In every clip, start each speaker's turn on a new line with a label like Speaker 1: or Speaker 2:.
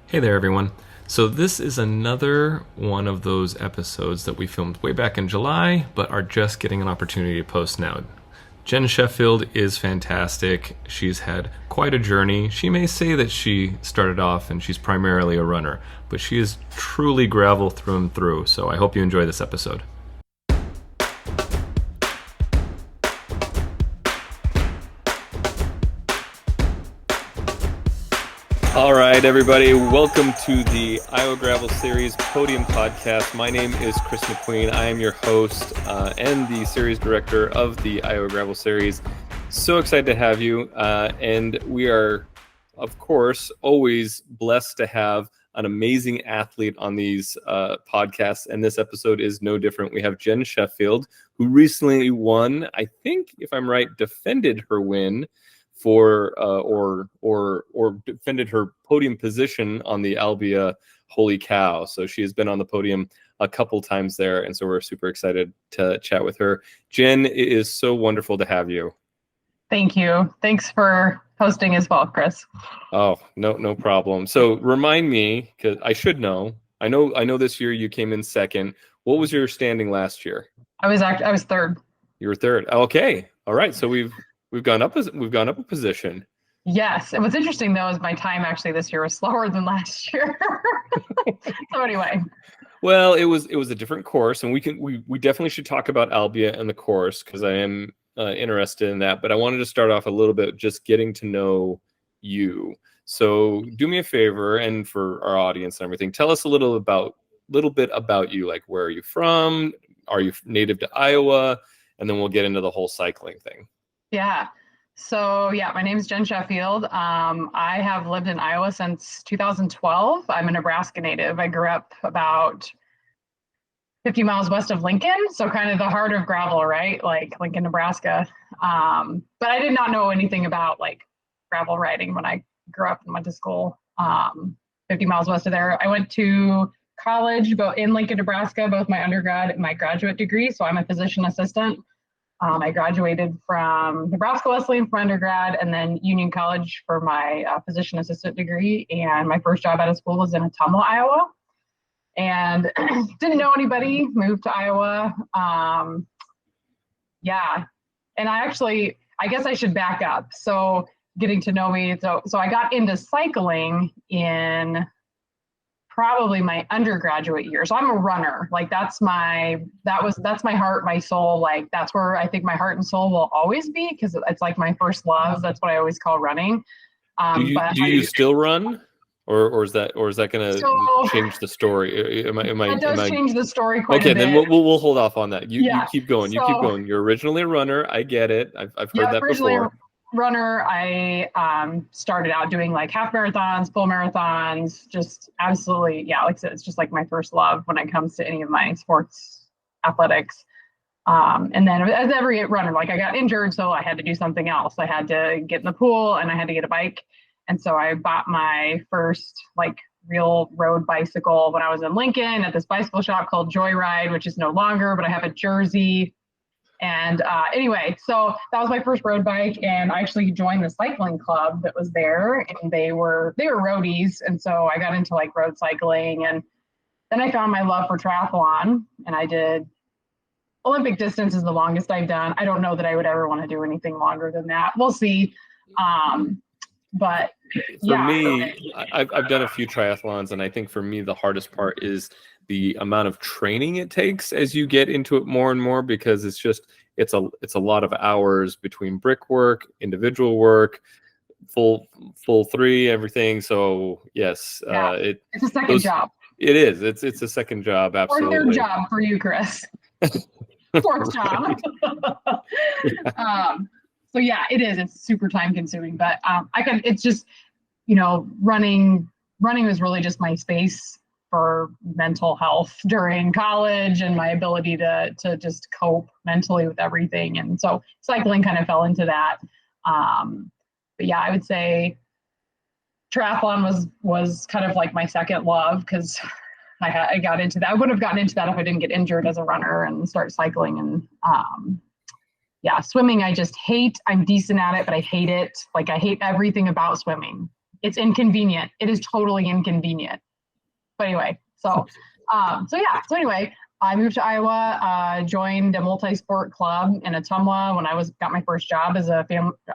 Speaker 1: Hey there, everyone. So, this is another one of those episodes that we filmed way back in July, but are just getting an opportunity to post now. Jen Sheffield is fantastic. She's had quite a journey. She may say that she started off and she's primarily a runner, but she is truly gravel through and through. So, I hope you enjoy this episode. All right, everybody, welcome to the Iowa Gravel Series Podium Podcast. My name is Chris McQueen. I am your host and the series director of the Iowa Gravel Series. So excited to have you. And we are, of course, always blessed to have an amazing athlete on these podcasts. And this episode is no different. We have Jen Sheffield, who recently won, I think, if I'm right, defended her win for or defended her podium position on the Albia Holy Cow. So she has been on the podium a couple times there, and so we're super excited to chat with her. Jen, it is so wonderful to have you.
Speaker 2: Thank you. Thanks for hosting as well, Chris.
Speaker 1: Oh, no problem. So remind me, because I should know. I know this year you came in second. What was your standing last year?
Speaker 2: I was third.
Speaker 1: You were third. Okay. All right. So we've gone up a position.
Speaker 2: Yes. And what's interesting though is my time actually this year was slower than last year. So anyway.
Speaker 1: Well, it was a different course, and we definitely should talk about Albia and the course because I am interested in that. But I wanted to start off a little bit just getting to know you. So do me a favor, and for our audience and everything, tell us a little bit about you. Like, where are you from? Are you native to Iowa? And then we'll get into the whole cycling thing.
Speaker 2: Yeah. So my name is Jen Sheffield. I have lived in Iowa since 2012. I'm a Nebraska native. I grew up about 50 miles west of Lincoln. So kind of the heart of gravel, right? Like Lincoln, Nebraska. But I did not know anything about like gravel riding when I grew up and went to school 50 miles west of there. I went to college in Lincoln, Nebraska, both my undergrad and my graduate degree. So I'm a physician assistant. I graduated from Nebraska Wesleyan for undergrad and then Union College for my physician assistant degree. And my first job out of school was in Ottumwa, Iowa. And didn't know anybody, moved to Iowa. And I guess I should back up. So getting to know me. So I got into cycling in probably my undergraduate year. So I'm a runner. Like that's my heart, my soul. Like that's where I think my heart and soul will always be because it's like my first love. That's what I always call running.
Speaker 1: Do you still run, or is that going to change the story?
Speaker 2: It does change the story quite a bit.
Speaker 1: Okay, then we'll hold off on that. You keep going. You keep going. You're originally a runner. I get it. I've heard that before.
Speaker 2: Runner. I started out doing like half marathons, full marathons, just absolutely, like I said, it's just like my first love when it comes to any of my sports athletics. And then as every runner, like I got injured, so I had to do something else. I had to get in the pool and I had to get a bike. And so I bought my first like real road bicycle when I was in Lincoln at this bicycle shop called Joyride, which is no longer, but I have a jersey. And anyway, so that was my first road bike, and I actually joined the cycling club that was there, and they were roadies, and so I got into like road cycling, and then I found my love for triathlon, and I did Olympic distance is the longest I've done. I don't know that I would ever want to do anything longer than that. We'll see. But
Speaker 1: for me, I've done a few triathlons, and I think for me the hardest part is the amount of training it takes as you get into it more and more, because it's a lot of hours between brick work, individual work, full three, everything. So yes,
Speaker 2: it's a second job.
Speaker 1: It is. It's a second job. Absolutely.
Speaker 2: Or third job for you, Chris. Fourth job. So it is. It's super time consuming, but it's just, running was really just my space for mental health during college and my ability to just cope mentally with everything. And so cycling kind of fell into that. But I would say triathlon was kind of like my second love because I got into that. I wouldn't have gotten into that if I didn't get injured as a runner and start cycling. And swimming, I just hate. I'm decent at it, but I hate it. Like I hate everything about swimming. It's inconvenient. It is totally inconvenient. But anyway, so anyway, I moved to Iowa, joined a multi-sport club in Ottumwa when I got my first job as I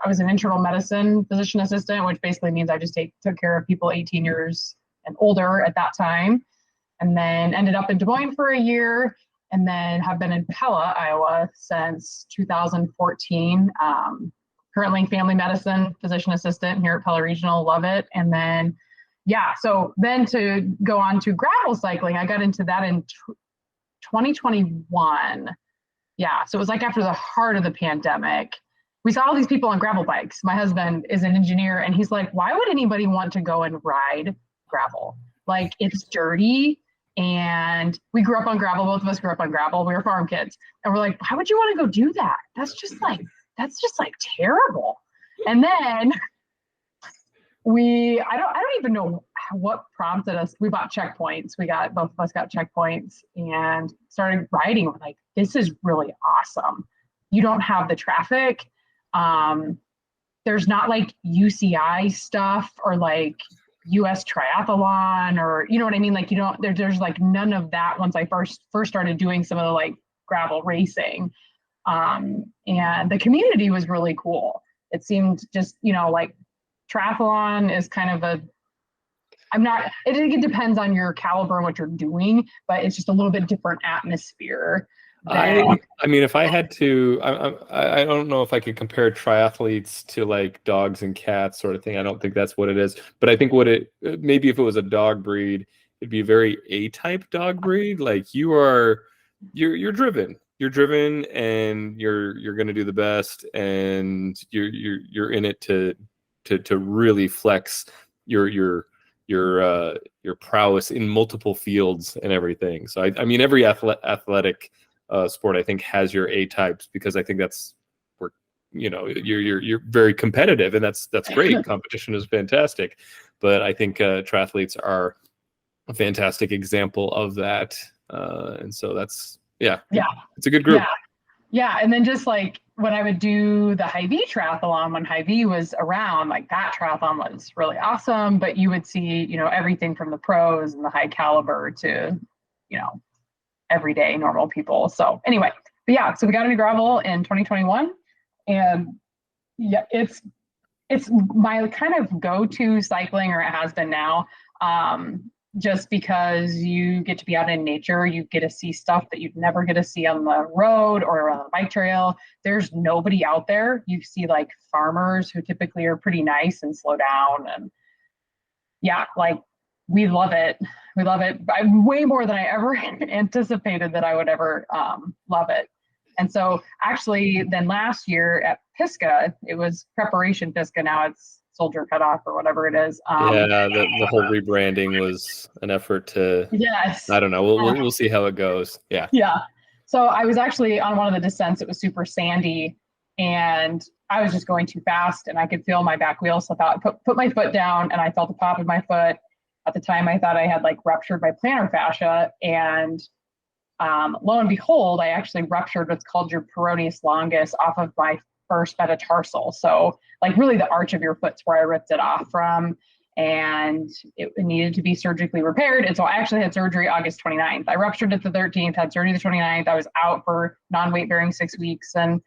Speaker 2: was an internal medicine physician assistant, which basically means I just took care of people 18 years and older at that time. And then ended up in Des Moines for a year, and then have been in Pella, Iowa since 2014. Currently family medicine physician assistant here at Pella Regional, love it. And then, so then to go on to gravel cycling, I got into that in 2021. Yeah, so it was like after the heart of the pandemic. We saw all these people on gravel bikes. My husband is an engineer, and he's like, why would anybody want to go and ride gravel? Like, it's dirty. And we grew up on gravel. Both of us grew up on gravel. We were farm kids. And we're like, why would you want to go do that? That's just like terrible. And then I don't even know what prompted us. We bought checkpoints. Both of us got checkpoints and started riding. We're like, this is really awesome. You don't have the traffic. There's not like UCI stuff or like US triathlon, or you know what I mean? Like, you don't, there's like none of that once I first started doing some of the like gravel racing. And the community was really cool. It seemed just, like triathlon is kind of it depends on your caliber and what you're doing, but it's just a little bit different atmosphere.
Speaker 1: I mean, if I had to, I don't know if I could compare triathletes to like dogs and cats sort of thing. I don't think that's what it is. But I think maybe if it was a dog breed, it'd be a very A-type dog breed. Like you're driven. You're driven, and you're going to do the best, and you're in it to really flex your prowess in multiple fields and everything. So I mean, every athletic sport I think has your A types, because I think that's where you're very competitive, and that's great. Competition is fantastic, but I think triathletes are a fantastic example of that, and so that's it's a good group.
Speaker 2: And then just like when I would do the Hy-Vee triathlon, when Hy-Vee was around, like that triathlon was really awesome, but you would see everything from the pros and the high caliber to everyday normal people. So anyway, so we got into gravel in 2021, and it's my kind of go-to cycling, or it has been now, just because you get to be out in nature. You get to see stuff that you'd never get to see on the road or on the bike trail. There's nobody out there. You see like farmers who typically are pretty nice and slow down, and like we love it. We love it way more than I ever anticipated that I would ever love it. And so actually then last year at Pisgah, it was preparation Pisgah. Now it's Soldier Cutoff or whatever it is.
Speaker 1: The whole rebranding was an effort to, I don't know. We'll see how it goes. Yeah.
Speaker 2: So I was actually on one of the descents. It was super sandy, and I was just going too fast, and I could feel my back wheel slip out. I put my foot down, and I felt a pop in my foot. At the time, I thought I had like ruptured my plantar fascia, and lo and behold, I actually ruptured what's called your peroneus longus off of my first metatarsal. So like really the arch of your foot's where I ripped it off from, and it needed to be surgically repaired. And so I actually had surgery August 29th. I ruptured it the 13th, had surgery the 29th. I was out for non-weight bearing 6 weeks. And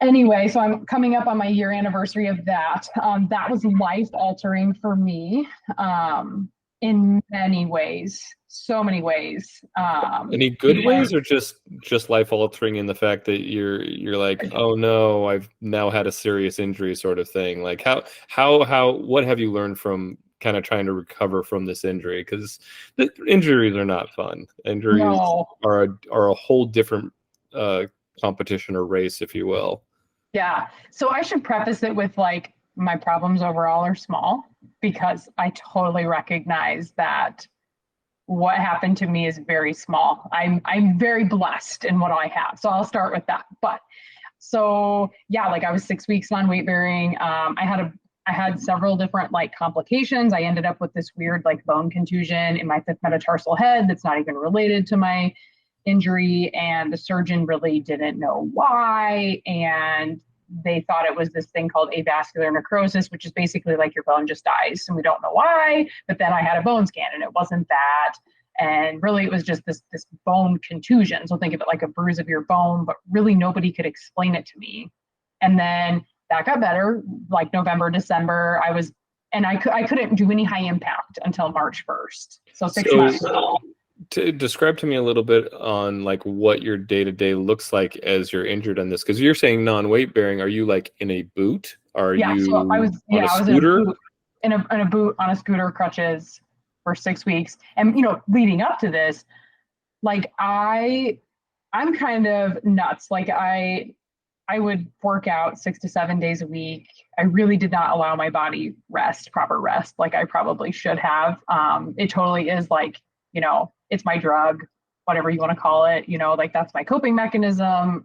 Speaker 2: anyway, so I'm coming up on my year anniversary of that. That was life altering for me in many ways, so many ways.
Speaker 1: Any good ways, or just life altering in the fact that you're like, oh no, I've now had a serious injury sort of thing? Like how what have you learned from kind of trying to recover from this injury? Because the injuries are not fun. Injuries are a whole different competition or race, if you will.
Speaker 2: Yeah. So I should preface it with like, my problems overall are small, because I totally recognize that what happened to me is very small. I'm very blessed in what I have. So I'll start with that. But so like I was 6 weeks non-weight bearing. I had several different like complications. I ended up with this weird like bone contusion in my fifth metatarsal head that's not even related to my injury, and the surgeon really didn't know why. And they thought it was this thing called avascular necrosis, which is basically like your bone just dies, and we don't know why. But then I had a bone scan, and it wasn't that. And really, it was just this bone contusion. So think of it like a bruise of your bone, but really nobody could explain it to me. And then that got better, like November, December. I couldn't do any high impact until March 1st. So 6 months.
Speaker 1: To describe to me a little bit on like what your day-to-day looks like as you're injured on this, because you're saying non-weight bearing. Are you like in a boot? Are you
Speaker 2: so I was
Speaker 1: on a scooter?
Speaker 2: in a boot, on a scooter, crutches for 6 weeks. And leading up to this, like I'm kind of nuts. Like I would work out 6 to 7 days a week. I really did not allow my body proper rest, like I probably should have. It totally is like, it's my drug, whatever you want to call it, like that's my coping mechanism.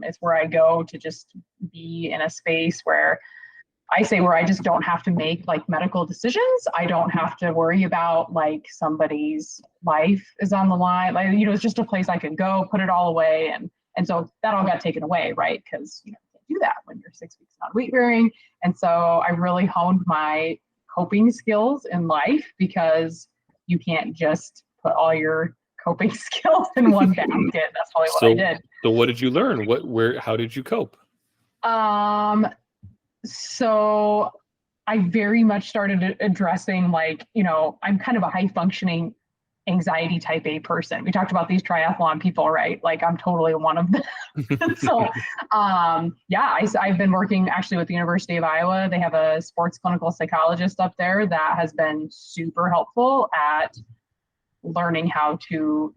Speaker 2: It's where I go to just be in a space where I just don't have to make like medical decisions. I don't have to worry about like somebody's life is on the line. Like, it's just a place I could go, put it all away. And so that all got taken away, right? Because you can't do that when you're 6 weeks on weight bearing. And so I really honed my coping skills in life, because you can't just put all your coping skills in one basket. That's probably what I did.
Speaker 1: So what did you learn? How did you cope?
Speaker 2: So I very much started addressing like, I'm kind of a high functioning anxiety type A person. We talked about these triathlon people, right? Like I'm totally one of them. So I've been working actually with the University of Iowa. They have a sports clinical psychologist up there that has been super helpful at learning how do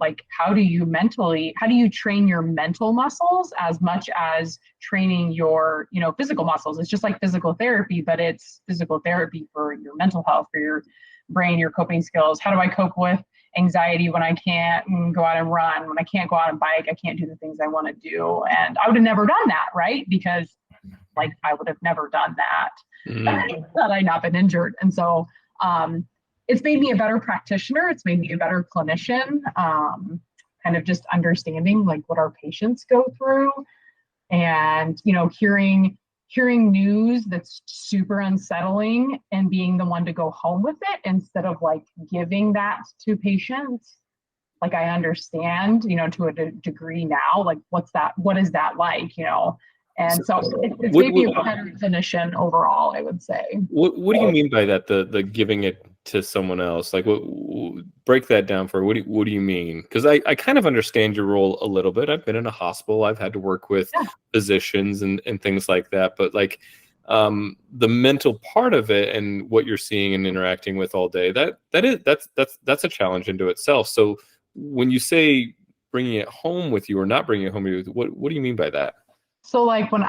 Speaker 2: you train your mental muscles as much as training your physical muscles. It's just like physical therapy, but it's physical therapy for your mental health, for your brain, your coping skills. How do I cope with anxiety when I can't go out and run, when I can't go out and bike, I can't do the things I want to do? And I would have never done that, right? Because like I would have never done that had I not been injured. And so it's made me a better practitioner. It's made me a better clinician, kind of just understanding like what our patients go through, and, hearing news that's super unsettling and being the one to go home with it instead of like giving that to patients. Like I understand, to a degree now, like what is that like, And so it's maybe a better clinician overall, I would say.
Speaker 1: What do you mean by that? The giving it to someone else? Like, break that down for what do you mean? Because I kind of understand your role a little bit. I've been in a hospital. I've had to work with physicians and things like that. But like the mental part of it and what you're seeing and interacting with all day, that's a challenge into itself. So when you say bringing it home with you or not bringing it home with you, what do you mean by that?
Speaker 2: So like when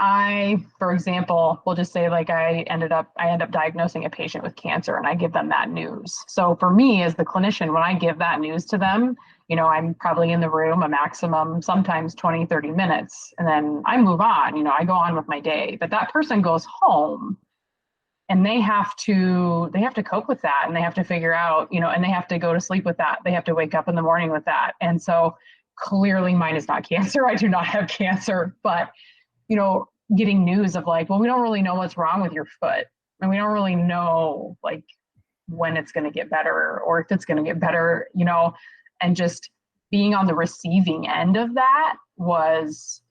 Speaker 2: for example, we'll just say like I end up diagnosing a patient with cancer and I give them that news. So for me as the clinician, when I give that news to them, I'm probably in the room a maximum, sometimes 20, 30 minutes. And then I move on, I go on with my day. But that person goes home and they have to cope with that, and they have to figure out, and they have to go to sleep with that. They have to wake up in the morning with that. And so clearly mine is not cancer. I do not have cancer, but getting news of like, well, we don't really know what's wrong with your foot, and we don't really know like when it's going to get better or if it's going to get better, and just being on the receiving end of that was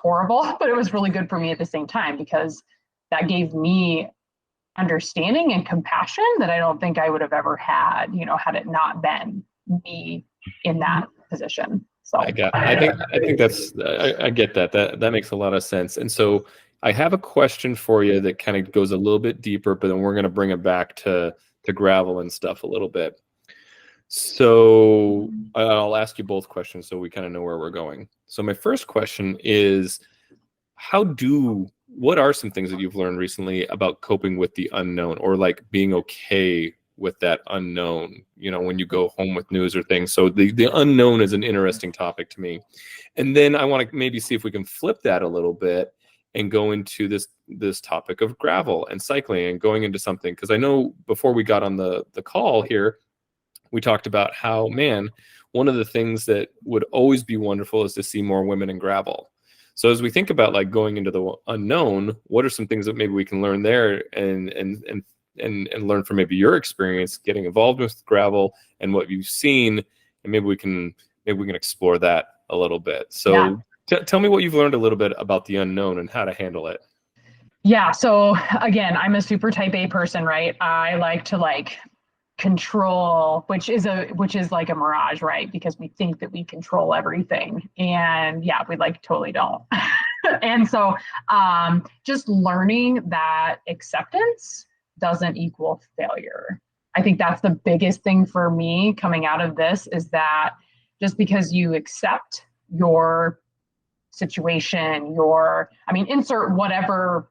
Speaker 2: horrible, but it was really good for me at the same time, because that gave me understanding and compassion that I don't think I would have ever had, had it not been me in that position. So
Speaker 1: I think that's I get that. That makes a lot of sense. And so I have a question for you that kind of goes a little bit deeper, but then we're going to bring it back to gravel and stuff a little bit. So I'll ask you both questions so we kind of know where we're going. So my first question is, what are some things that you've learned recently about coping with the unknown, or like being okay with that unknown, when you go home with news or things? So the unknown is an interesting topic to me. And then I want to maybe see if we can flip that a little bit and go into this topic of gravel and cycling and going into something, because I know before we got on the call here, we talked about how, man, one of the things that would always be wonderful is to see more women in gravel. So as we think about like going into the unknown, what are some things that maybe we can learn there and learn from maybe your experience getting involved with gravel and what you've seen, and maybe we can explore that a little bit. So tell me what you've learned a little bit about the unknown and how to handle it.
Speaker 2: Yeah. So again, I'm a super type A person, right? I like to like control, which is like a mirage, right? Because we think that we control everything. And yeah, we like totally don't. And so just learning that acceptance doesn't equal failure. I think that's the biggest thing for me coming out of this, is that just because you accept your situation, insert whatever,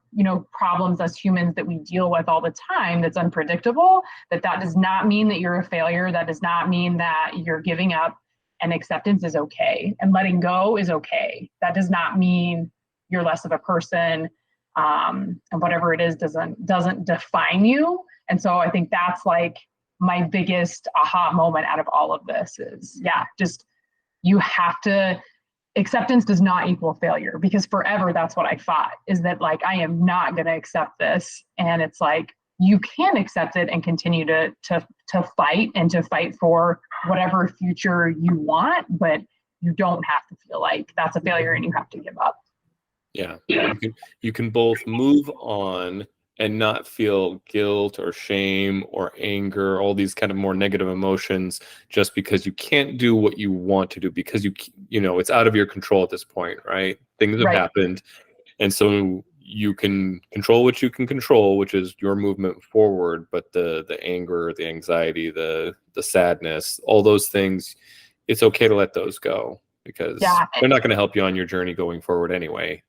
Speaker 2: problems as humans that we deal with all the time that's unpredictable, that does not mean that you're a failure. That does not mean that you're giving up, and acceptance is okay. And letting go is okay. That does not mean you're less of a person. And whatever it is doesn't define you. And so I think that's like my biggest aha moment out of all of this is, just you have to, acceptance does not equal failure, because forever that's what I thought, is that like, I am not going to accept this. And it's like, you can accept it and continue to fight, and to fight for whatever future you want, but you don't have to feel like that's a failure and you have to give up.
Speaker 1: Yeah. You can both move on and not feel guilt or shame or anger, all these kind of more negative emotions, just because you can't do what you want to do, because it's out of your control at this point, right? Things have happened. And so you can control what you can control, which is your movement forward, but the anger, the anxiety, the sadness, all those things, it's okay to let those go, because they're not going to help you on your journey going forward anyway.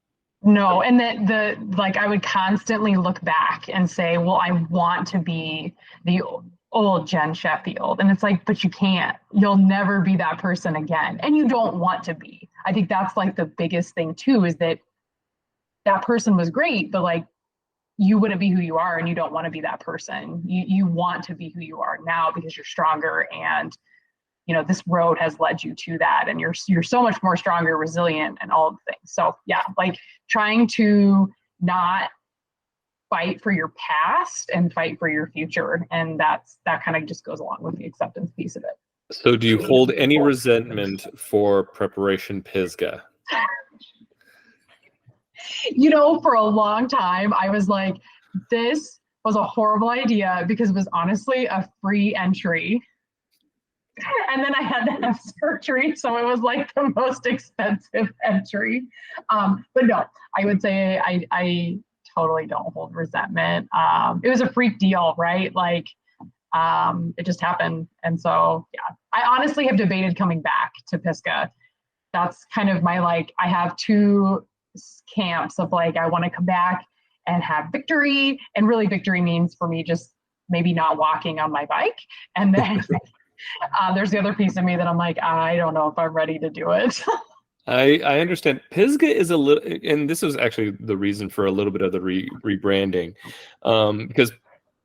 Speaker 2: No, and that I would constantly look back and say, well, I want to be the old Jen Sheffield. And it's like, but you can't. You'll never be that person again. And you don't want to be. I think that's like the biggest thing too, is that person was great, but like, you wouldn't be who you are, and you don't want to be that person. You want to be who you are now, because you're stronger, and this road has led you to that, and you're so much more stronger, resilient, and all the things. So like trying to not fight for your past and fight for your future. And that kind of just goes along with the acceptance piece of it.
Speaker 1: So do you hold any resentment for Preparation Pisgah?
Speaker 2: For a long time, I was like, this was a horrible idea, because it was honestly a free entry. And then I had to have surgery, so it was like the most expensive entry. But no, I would say I totally don't hold resentment. It was a freak deal, right? Like, it just happened. And so, I honestly have debated coming back to Pisgah. That's kind of my, I have two camps of I want to come back and have victory. And really, victory means for me just maybe not walking on my bike. And then there's the other piece of me that I'm like, I don't know if I'm ready to do it.
Speaker 1: I understand. Pisgah is a little, and this was actually the reason for a little bit of the rebranding, because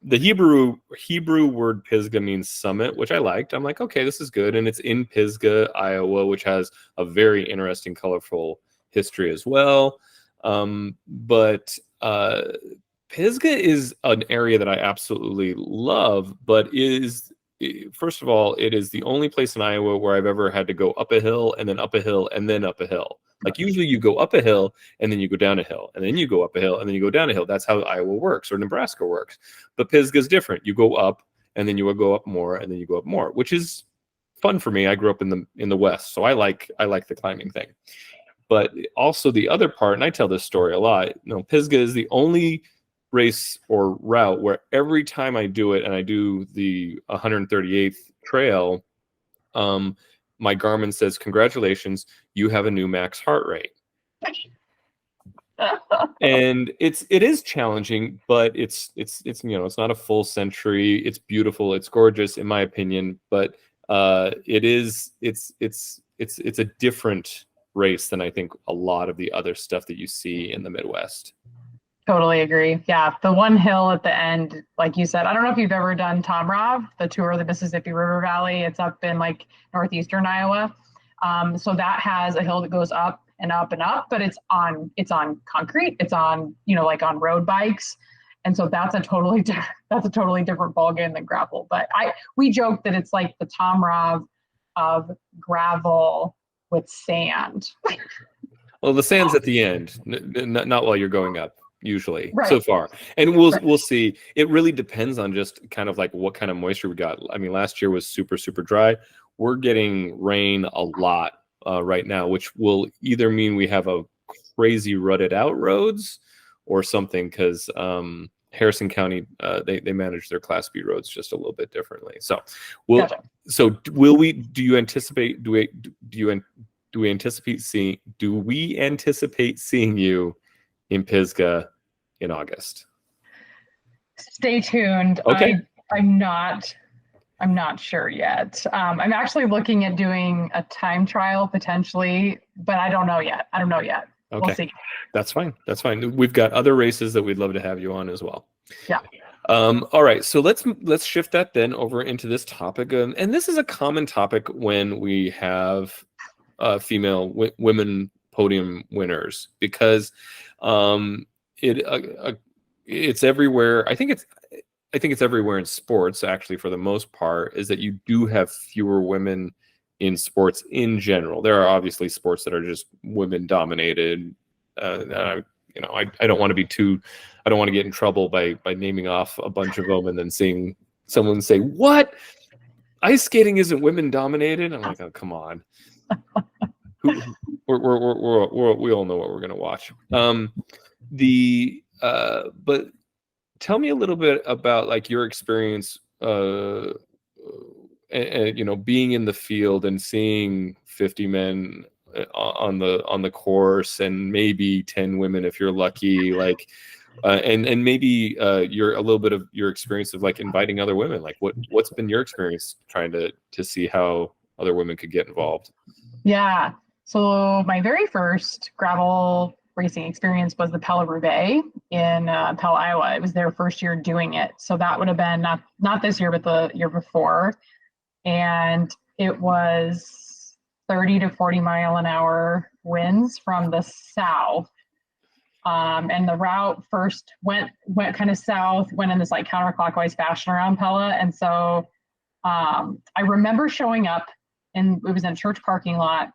Speaker 1: the Hebrew word Pisgah means summit, which I liked. I'm like, okay, this is good, and it's in Pisgah, Iowa, which has a very interesting, colorful history as well. But Pisgah is an area that I absolutely love, but first of all, it is the only place in Iowa where I've ever had to go up a hill and then up a hill and then up a hill. Like usually you go up a hill and then you go down a hill and then you go up a hill and then you go down a hill. That's how Iowa works, or Nebraska works. But Pisgah is different. You go up and then you will go up more and then you go up more, which is fun for me. I grew up in the West, so I like the climbing thing. But also the other part, and I tell this story a lot, Pisgah is the only race or route where every time I do it, and I do the 138th trail, my Garmin says, "Congratulations, you have a new max heart rate." And it is challenging, but it's not a full century. It's beautiful, it's gorgeous in my opinion, but it's a different race than I think a lot of the other stuff that you see in the Midwest.
Speaker 2: Totally agree. Yeah. The one hill at the end, like you said, I don't know if you've ever done Tomraw, the tour of the Mississippi River Valley. It's up in northeastern Iowa. So that has a hill that goes up and up and up, but it's on concrete. It's on, like on road bikes. And so that's a totally different ballgame than gravel. But we joke that it's like the Tom Rav of gravel with sand.
Speaker 1: Well, the sand's at the end, not while you're going up, usually,
Speaker 2: right.
Speaker 1: so far. And we'll see. It really depends on just kind of like what kind of moisture we got. I mean, last year was super, super dry. We're getting rain a lot right now, which will either mean we have a crazy rutted out roads or something, because Harrison County, they manage their Class B roads just a little bit differently. So
Speaker 2: Gotcha.
Speaker 1: So will we? Do you anticipate? Do we anticipate seeing you in Pisgah in August?
Speaker 2: Stay tuned.
Speaker 1: Okay.
Speaker 2: I'm not sure yet. I'm actually looking at doing a time trial potentially, but I don't know yet.
Speaker 1: Okay.
Speaker 2: We'll see.
Speaker 1: That's fine. We've got other races that we'd love to have you on as well.
Speaker 2: Yeah.
Speaker 1: All right. So let's shift that then over into this topic. And this is a common topic when we have female women podium winners, because it's everywhere. I think it's everywhere in sports, actually, for the most part, is that you do have fewer women in sports in general. There are obviously sports that are just women dominated. I don't want to get in trouble by naming off a bunch of them and then seeing someone say, "What? Ice skating isn't women dominated?" I'm like, "Oh, come on." We all know what we're gonna watch. But tell me a little bit about like your experience, being in the field and seeing 50 men on the course, and maybe 10 women if you're lucky, like, and maybe you're a little bit of your experience of like inviting other women. Like what's been your experience trying to see how other women could get involved?
Speaker 2: Yeah. So my very first gravel racing experience was the Pella Roubaix in Pella, Iowa. It was their first year doing it. So that would have been not this year, but the year before. And it was 30 to 40 mile an hour winds from the south. And the route first went kind of south, went in this like counterclockwise fashion around Pella. And so I remember showing up, and it was in a church parking lot.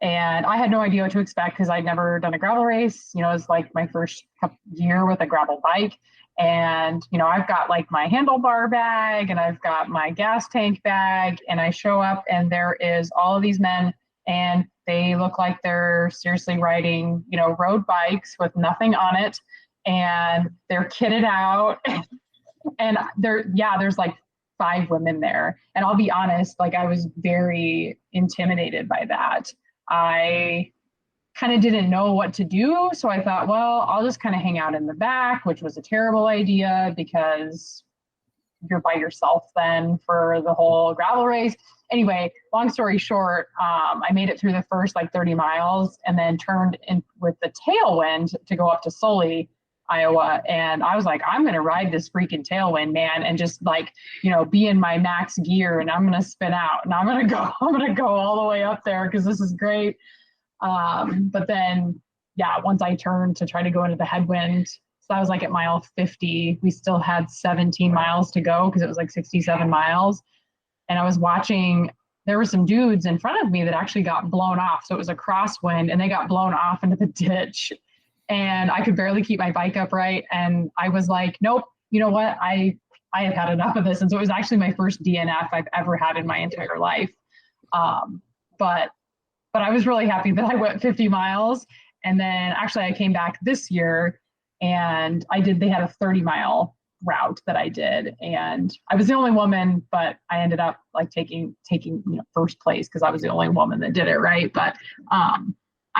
Speaker 2: And I had no idea what to expect because I'd never done a gravel race. It was like my first year with a gravel bike. And, I've got like my handlebar bag and I've got my gas tank bag, and I show up and there is all of these men, and they look like they're seriously riding, road bikes with nothing on it. And they're kitted out and there's like 5 women there. And I'll be honest, like I was very intimidated by that. I kind of didn't know what to do. So I thought, well, I'll just kind of hang out in the back, which was a terrible idea because you're by yourself then for the whole gravel race. Anyway, long story short, I made it through the first like 30 miles and then turned in with the tailwind to go up to Sully, Iowa. And I was like, I'm going to ride this freaking tailwind, man. And just like, be in my max gear, and I'm going to spin out, and I'm going to go all the way up there, cause this is great. But then, once I turned to try to go into the headwind, so I was like at mile 50, we still had 17 miles to go, cause it was like 67 miles. And I was watching, there were some dudes in front of me that actually got blown off. So it was a crosswind, and they got blown off into the ditch. And I could barely keep my bike upright. And I was like, nope, you know what? I have had enough of this. And so it was actually my first DNF I've ever had in my entire life. But I was really happy that I went 50 miles. And then actually I came back this year and they had a 30-mile route that I did. And I was the only woman, but I ended up like taking first place because I was the only woman that did it. Right. But I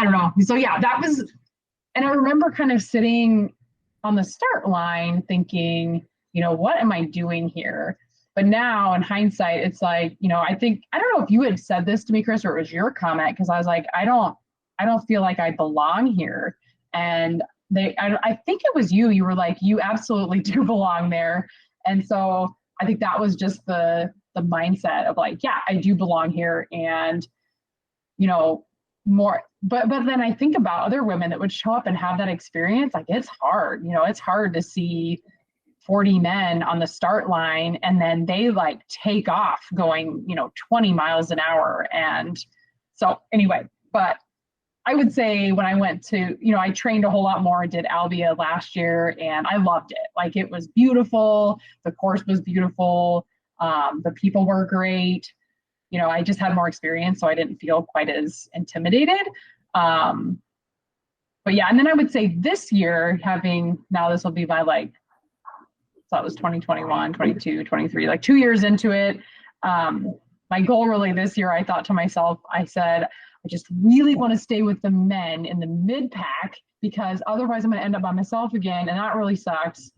Speaker 2: don't know. So that was. And I remember kind of sitting on the start line thinking, what am I doing here? But now in hindsight, it's like, I don't know if you had said this to me, Chris, or it was your comment, because I was like, I don't feel like I belong here. And I think it was you were like, you absolutely do belong there. And so I think that was just the mindset of like, yeah, I do belong here. And, more, but then I think about other women that would show up and have that experience. Like, it's hard, it's hard to see 40 men on the start line and then they like take off going 20 miles an hour. And so anyway, but I would say when I went to, I trained a whole lot more. I did Albia last year and I loved it. Like, it was beautiful. The course was beautiful. The people were great. I just had more experience, so I didn't feel quite as intimidated. But yeah, and then I would say this year, now this will be my so it was 2021, 22, 23, like 2 years into it. My goal really this year, I thought to myself, I said, I just really want to stay with the men in the mid pack because otherwise I'm going to end up by myself again. And that really sucks.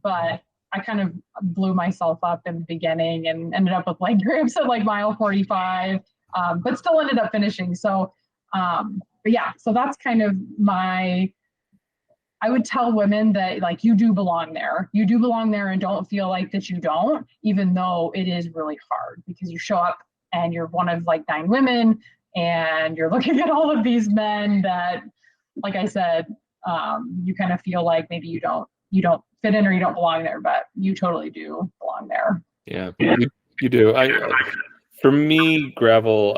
Speaker 2: But I kind of blew myself up in the beginning and ended up with like cramps at like mile 45, but still ended up finishing. So, but yeah, so that's kind of I would tell women that like, you do belong there. You do belong there and don't feel like that you don't, even though it is really hard because you show up and you're one of like 9 women and you're looking at all of these men that, like I said, you kind of feel like maybe you don't fit in or you don't belong there, but you totally do belong there.
Speaker 1: Yeah, you do. For me, gravel,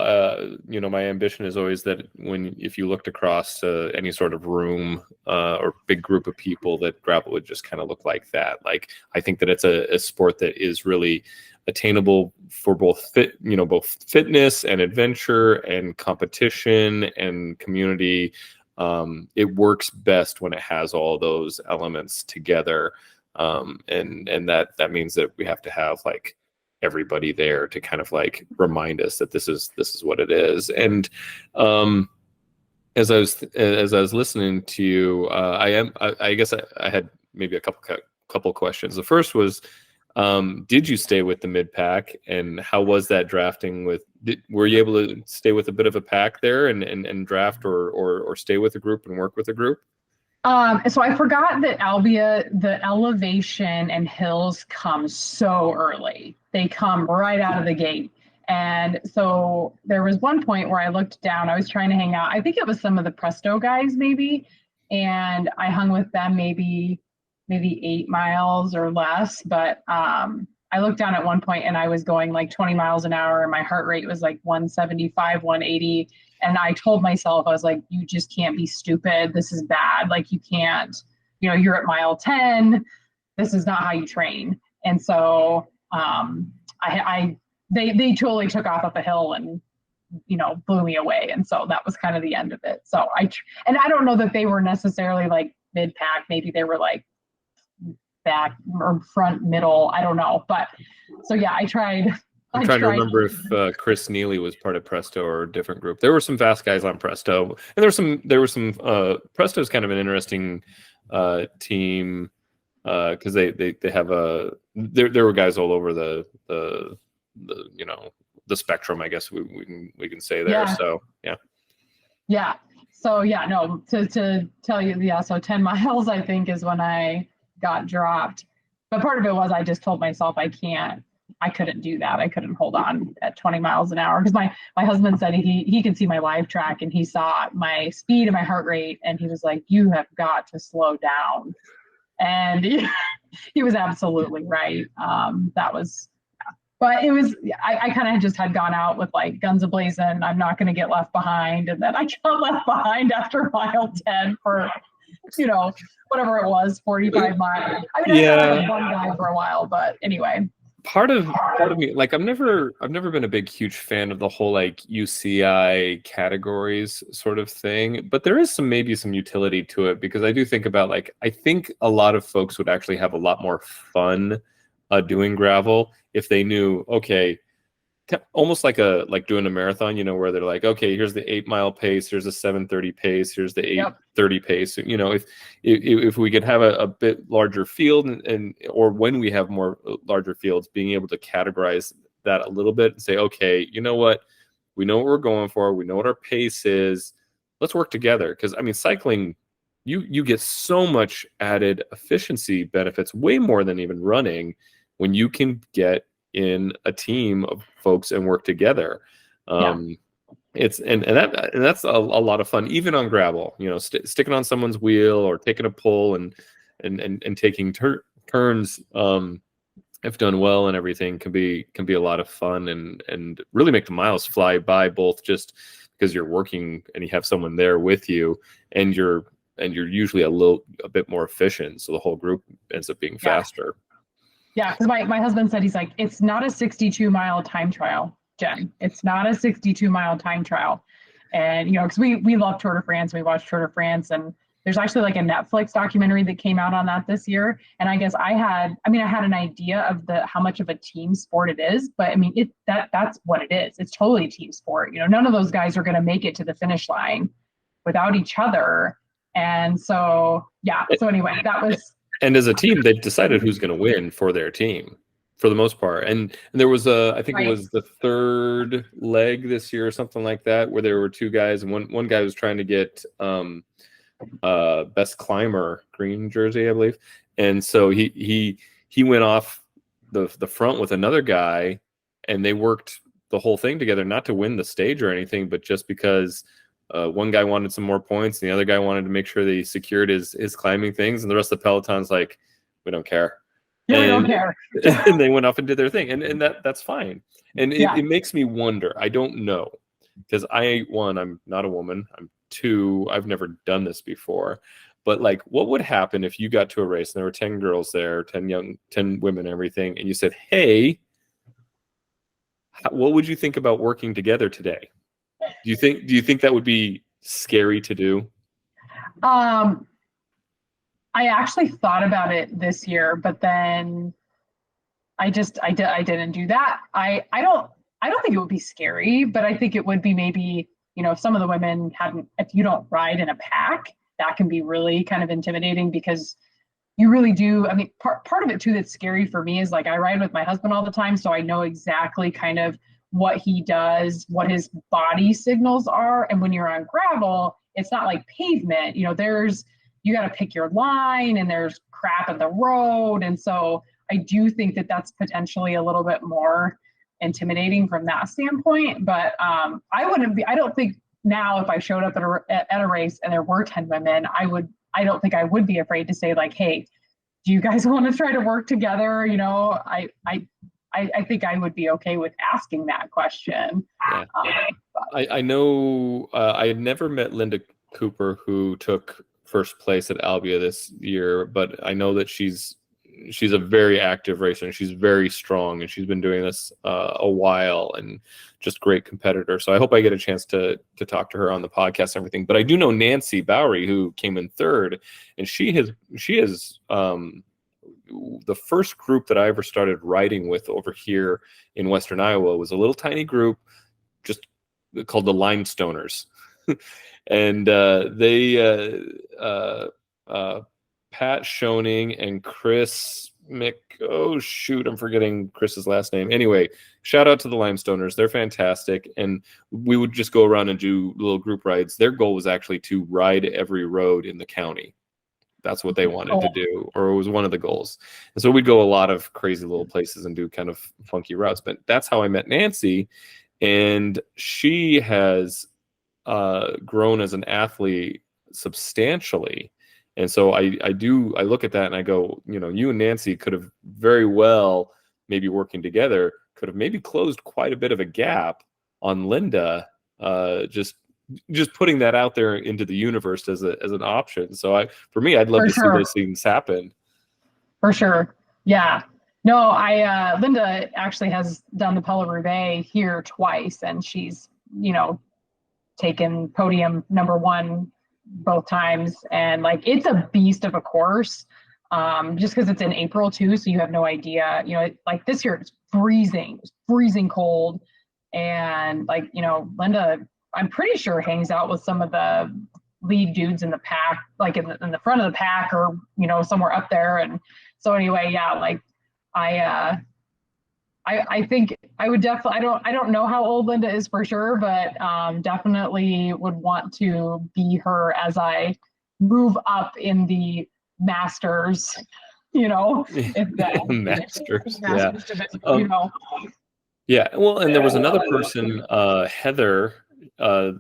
Speaker 1: my ambition is always that if you looked across any sort of room or big group of people, that gravel would just kind of look like that. Like, I think that it's a sport that is really attainable for both fitness and adventure and competition and community. It works best when it has all those elements together. And that means that we have to have like everybody there to kind of like remind us that this is what it is. And as I was listening to you, I guess I had maybe a couple questions. The first was, did you stay with the mid pack, and how was that drafting were you able to stay with a bit of a pack there and draft or stay with a group and work with a group?
Speaker 2: So I forgot that Albia, the elevation and hills come so early. They come right out of the gate. And so there was one point where I looked down, I was trying to hang out. I think it was some of the Presto guys maybe. And I hung with them maybe 8 miles or less. But I looked down at one point and I was going like 20 miles an hour and my heart rate was like 175, 180. And I told myself, I was like, you just can't be stupid. This is bad. Like, you can't, you're at mile 10. This is not how you train. And so they totally took off up a hill and, blew me away. And so that was kind of the end of it. So I don't know that they were necessarily like mid pack. Maybe they were like back or front, middle. I don't know. But so, yeah, I tried.
Speaker 1: I'm trying to remember if Chris Neely was part of Presto or a different group. There were some fast guys on Presto, and there were some Presto's kind of an interesting team because they have there were guys all over the spectrum, I guess we can say there. Yeah. So yeah. So yeah, no, to tell you, yeah. So 10 miles, I think, is when I got dropped. But part of it was I just told myself I couldn't do that. I couldn't hold on at 20 miles an hour because my husband said he could see my live track and he saw my speed and my heart rate and he was like, you have got to slow down. And he was absolutely right. But it was, I kind of just had gone out with like guns a-blazing. I'm not going to get left behind. And then I got left behind after mile 10 for, whatever it was, 45 miles. I mean, I was one guy for a while, but anyway. Part of me, like, I've never been a big, huge fan of the whole like UCI categories sort of thing, but there is maybe some utility to it because I do think about like, I think a lot of folks would actually have a lot more fun doing gravel if they knew, okay, almost like doing a marathon, where they're like, okay, here's the 8 mile pace, here's the 7:30 pace, here's the 8:30 pace. If we could have a bit larger field or when we have more larger fields, being able to categorize that a little bit and say, okay, you know what, we know what we're going for, we know what our pace is, let's work together. Because I mean, cycling, you get so much added efficiency benefits, way more than even running, when you can get in a team of folks and work together. That's a lot of fun, even on gravel. Sticking on someone's wheel or taking a pull and taking turns. If done well and everything, can be a lot of fun and really make the miles fly by, both just because you're working and you have someone there with you, and you're usually a bit more efficient, so the whole group ends up being faster.
Speaker 2: Yeah, because my husband said, he's like, it's not a 62-mile time trial, Jen. It's not a 62-mile time trial. And, because we love Tour de France. We watch Tour de France, and there's actually like a Netflix documentary that came out on that this year. And I guess I had an idea of how much of a team sport it is, but I mean, that's what it is. It's totally a team sport. None of those guys are going to make it to the finish line without each other. And so, yeah. So anyway, that was.
Speaker 1: And as a team, they've decided who's going to win for their team for the most part. And there was I think it was the third leg this year or something like that, where there were two guys, and one guy was trying to get best climber green jersey, I believe. And so he went off the front with another guy, and they worked the whole thing together, not to win the stage or anything, but just because one guy wanted some more points and the other guy wanted to make sure that he secured his climbing things, and the rest of the peloton's like, we don't care.
Speaker 2: Yeah, we don't care.
Speaker 1: And they went off and did their thing, and that's fine. And it makes me wonder. I don't know, because I'm not a woman. I'm two, I've never done this before. But like, what would happen if you got to a race and there were 10 girls there, 10 women, everything, and you said, hey, what would you think about working together today? Do you think that would be scary to do?
Speaker 2: I actually thought about it this year, but then I didn't do that. I don't think it would be scary, but I think it would be maybe, if some of the women if you don't ride in a pack, that can be really kind of intimidating, because you really do. I mean, part of it too that's scary for me is, like, I ride with my husband all the time, so I know exactly kind of what he does, what his body signals are. And when you're on gravel, it's not like pavement, you got to pick your line, and there's crap in the road. And so I do think that that's potentially a little bit more intimidating from that standpoint. But I don't think now, if I showed up at a race and there were 10 women, I don't think I would be afraid to say, like, hey, do you guys want to try to work together? I think I would be okay with asking that question.
Speaker 1: Yeah. I know I had never met Linda Cooper, who took first place at Albia this year, but I know that she's a very active racer, and she's very strong, and she's been doing this a while, and just great competitor. So I hope I get a chance to talk to her on the podcast and everything. But I do know Nancy Bowery, who came in third, and she has the first group that I ever started riding with over here in Western Iowa was a little tiny group just called the Limestoners. And Pat Schoening and Chris I'm forgetting Chris's last name. Anyway, shout out to the Limestoners. They're fantastic. And we would just go around and do little group rides. Their goal was actually to ride every road in the county. That's what they wanted to do, or it was one of the goals. And so we'd go a lot of crazy little places and do kind of funky routes. But that's how I met Nancy. And she has grown as an athlete substantially. And so I look at that and I go, you and Nancy could have very well, maybe working together, could have maybe closed quite a bit of a gap on Linda, just putting that out there into the universe as an option. So for me, I'd love to see those things happen. For sure. Yeah. No, Linda actually has done the Pella Roubaix here twice, and she's, taken podium number one both times. And like, it's a beast of a course, just because it's in April too. So you have no idea, like this year it's freezing cold. And like, Linda, I'm pretty sure hangs out with some of the lead dudes in the pack, like in the front of the pack, or, somewhere up there. And so anyway, yeah, like I think I would definitely, I don't know how old Linda is for sure, but definitely would want to be her as I move up in the masters, if that masters,
Speaker 2: division,
Speaker 1: Yeah. Well, and there was another person, Heather,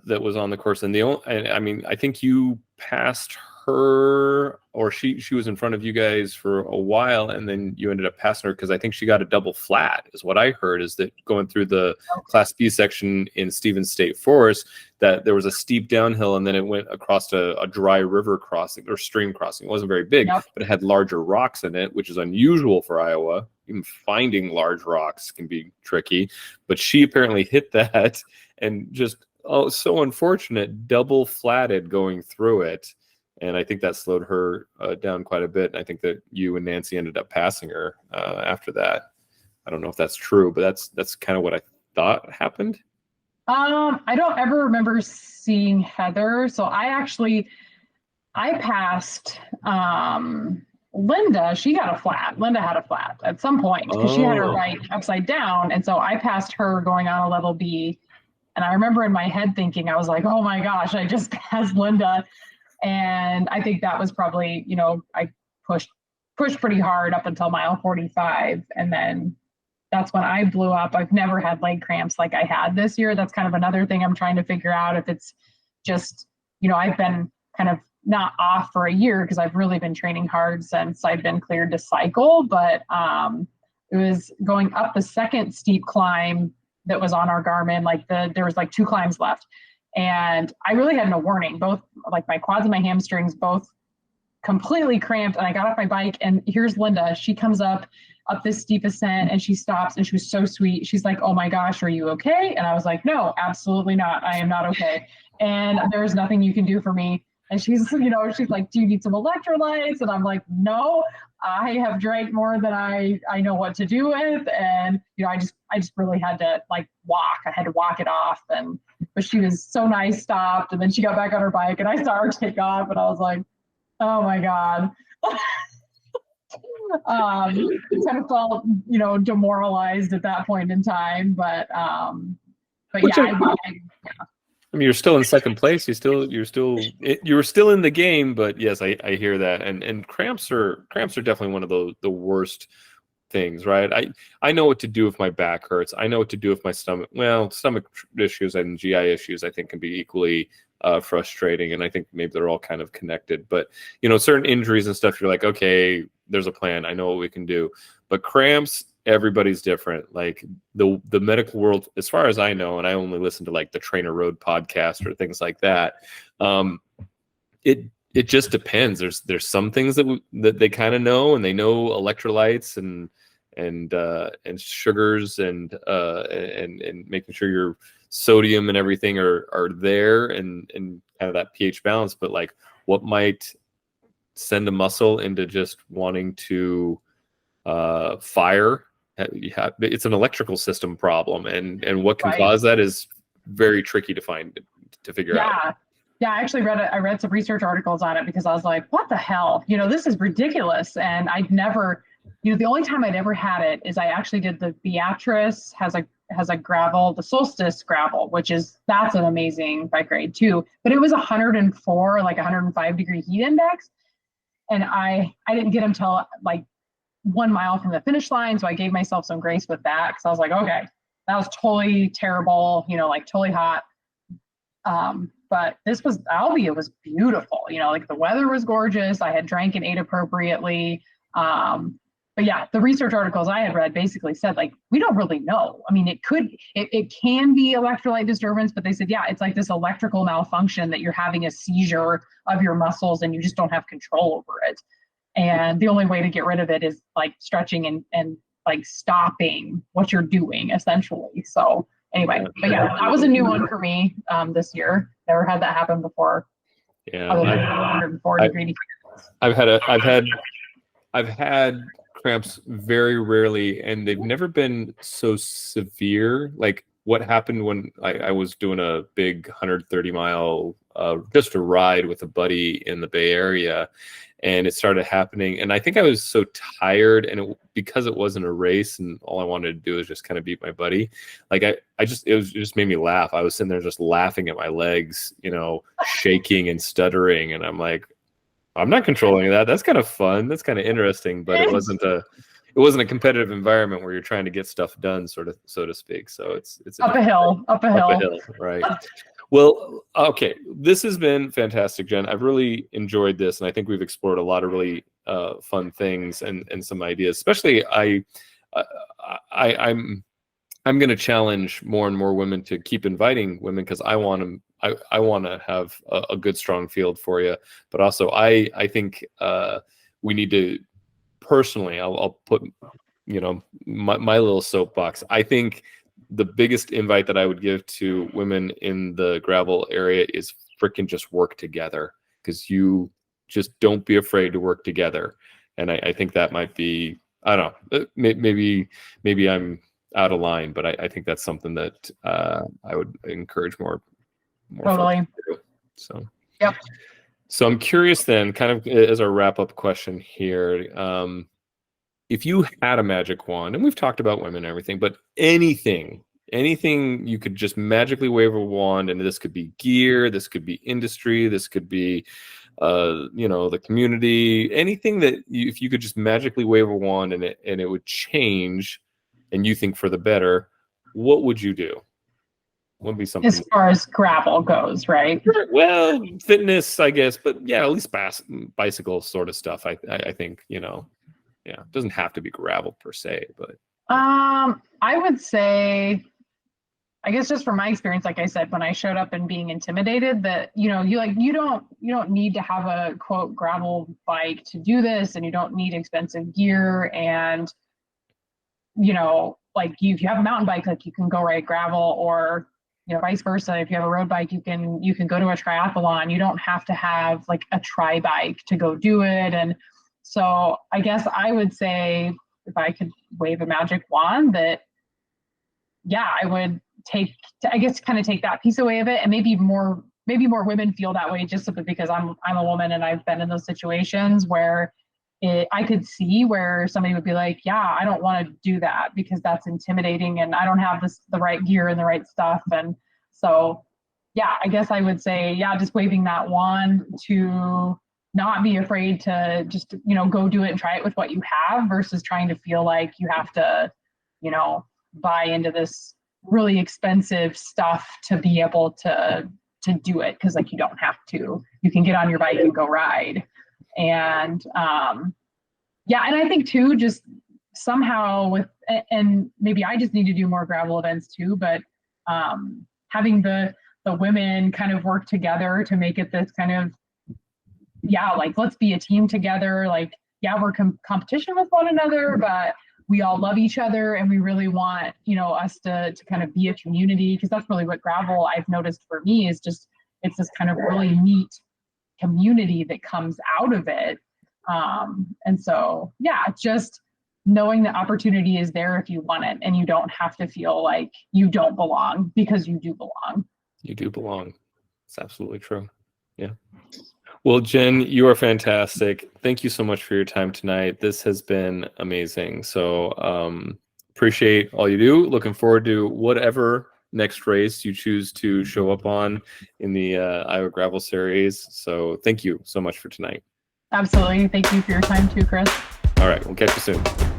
Speaker 1: that was on the course, and I mean, I think you passed her, or she was in front of you guys for a while, and then you ended up passing her because I think she got a double flat, is what I heard. Is that going through the Class B section in Stevens State Forest, that there was a steep downhill, and then it went across a dry river crossing or stream crossing. It wasn't very big, but it had larger rocks in it, which is unusual for Iowa. Even finding large rocks can be tricky, but she apparently hit that and just, oh, so unfortunate, double flatted going through it. And I think that slowed her down quite a bit. And I think that you and Nancy ended up passing her after that. I don't know if that's true, but that's kind of what I thought happened.
Speaker 2: I don't ever remember seeing Heather. So I passed Linda. She got a flat. Linda had a flat at some point because she had her bike upside down. And so I passed her going on a level B. And I remember in my head thinking, I was like, oh my gosh, I just passed Linda. And I think that was probably, I pushed pretty hard up until mile 45. And then that's when I blew up. I've never had leg cramps like I had this year. That's kind of another thing I'm trying to figure out, if it's just, I've been kind of not off for a year because I've really been training hard since I've been cleared to cycle. But it was going up the second steep climb that was on our Garmin. There was 2 climbs left. And I really had no warning, both like my quads and my hamstrings, both completely cramped. And I got off my bike, and here's Linda. She comes up this steep ascent, and she stops, and she was so sweet. She's like, oh my gosh, are you okay? And I was like, no, absolutely not. I am not okay. And there's nothing you can do for me. And she's like, do you need some electrolytes? And I'm like, no, I have drank more than I know what to do with. And, I just really had to walk. I had to walk it off. But she was so nice, stopped. And then she got back on her bike, and I saw her take off, and I was like, oh my God. Kind of felt, demoralized at that point in time. But yeah.
Speaker 1: I mean, you're still in second place. You were still in the game, but yes, I hear that. And cramps are definitely one of the worst things, right? I know what to do if my back hurts. I know what to do if my stomach. Well, stomach issues and GI issues, I think, can be equally frustrating, and I think maybe they're all kind of connected. But certain injuries and stuff, you're like, okay, there's a plan. I know what we can do. But cramps, everybody's different. Like the medical world, as far as I know, and I only listen to the Trainer Road podcast or things like that. It just depends. There's some things that they kind of know, and they know electrolytes and sugars and making sure your sodium and everything are there and kind of that pH balance. But what might send a muscle into just wanting to fire? It's an electrical system problem, and what can cause that is very tricky to figure out.
Speaker 2: Yeah, I actually read some research articles on it because I was like, what the hell? This is ridiculous. And I'd never, the only time I'd ever had it is I actually did the Beatrice has a gravel, the Solstice gravel, that's an amazing bike ride too. But it was 104, 105-degree heat index. And I didn't get them till 1 mile from the finish line. So I gave myself some grace with that, because I was like, okay, that was totally terrible, totally hot. But Albia was beautiful, the weather was gorgeous. I had drank and ate appropriately. But yeah, the research articles I had read basically said, we don't really know. I mean, it can be electrolyte disturbance, but they said, yeah, it's this electrical malfunction that you're having a seizure of your muscles and you just don't have control over it. And the only way to get rid of it is stretching and stopping what you're doing, essentially. So anyway, but yeah, that was a new one for me this year. Never had that happen before.
Speaker 1: Yeah,
Speaker 2: 104 degree.
Speaker 1: I've had cramps very rarely, and they've never been so severe. What happened when I was doing a big 130-mile just a ride with a buddy in the Bay Area, and it started happening. And I think I was so tired, and because it wasn't a race, and all I wanted to do was just kind of beat my buddy. It just made me laugh. I was sitting there just laughing at my legs, shaking and stuttering, and I'm like, I'm not controlling that. That's kind of fun. That's kind of interesting, but it it wasn't a competitive environment where you're trying to get stuff done, sort of, so to speak. So it's
Speaker 2: up a hill,
Speaker 1: right? Well, okay, this has been fantastic, Jen. I've really enjoyed this, and I think we've explored a lot of really fun things and some ideas. Especially, I'm going to challenge more and more women to keep inviting women, because I want to have a good, strong field for you. But also, I think we need to, personally, I'll put, my little soapbox. I think the biggest invite that I would give to women in the gravel area is freaking just work together, because you just don't be afraid to work together. And I think that might be, I don't know, maybe I'm out of line, but I think that's something that I would encourage more
Speaker 2: totally
Speaker 1: folks to do. So,
Speaker 2: yep.
Speaker 1: So I'm curious then, kind of as our wrap-up question here, if you had a magic wand, and we've talked about women and everything, but anything you could just magically wave a wand, and this could be gear, this could be industry, this could be the community, anything that if you could just magically wave a wand and it would change, and you think for the better, what would you do? What would be something
Speaker 2: as far as gravel goes, right?
Speaker 1: Well, fitness, I guess, but yeah, at least bicycle sort of stuff. I think, yeah, it doesn't have to be gravel per se, but
Speaker 2: I would say, I guess just from my experience, like I said, when I showed up and being intimidated, that you don't need to have a quote gravel bike to do this, and you don't need expensive gear, and like if you have a mountain bike, like you can go ride gravel, or vice versa. If you have a road bike, you can go to a triathlon. You don't have to have like a tri bike to go do it. And so I guess I would say, if I could wave a magic wand, that I would take that piece away of it, and maybe more women feel that way, just simply because I'm a woman and I've been in those situations where I could see where somebody would be like, yeah, I don't want to do that because that's intimidating and I don't have the right gear and the right stuff. And so, I guess I would say, just waving that wand to not be afraid to just, go do it and try it with what you have, versus trying to feel like you have to, buy into this really expensive stuff to be able to do it. Cause like, you don't have to, you can get on your bike and go ride. And and I think too, just somehow and maybe I just need to do more gravel events too, but having the women kind of work together to make it this kind of, like, let's be a team together. Like, we're competition with one another, but we all love each other, and we really want, us to kind of be a community, because that's really what gravel, I've noticed for me, is just, it's this kind of really neat community that comes out of it. And so, just knowing the opportunity is there if you want it, and you don't have to feel like you don't belong, because you do belong.
Speaker 1: You do belong. It's absolutely true. Yeah. Well, Jen, you are fantastic. Thank you so much for your time tonight. This has been amazing. So appreciate all you do. Looking forward to whatever next race you choose to show up on in the Iowa Gravel Series. So thank you so much for tonight.
Speaker 2: Absolutely. Thank you for your time too, Chris.
Speaker 1: All right. We'll catch you soon.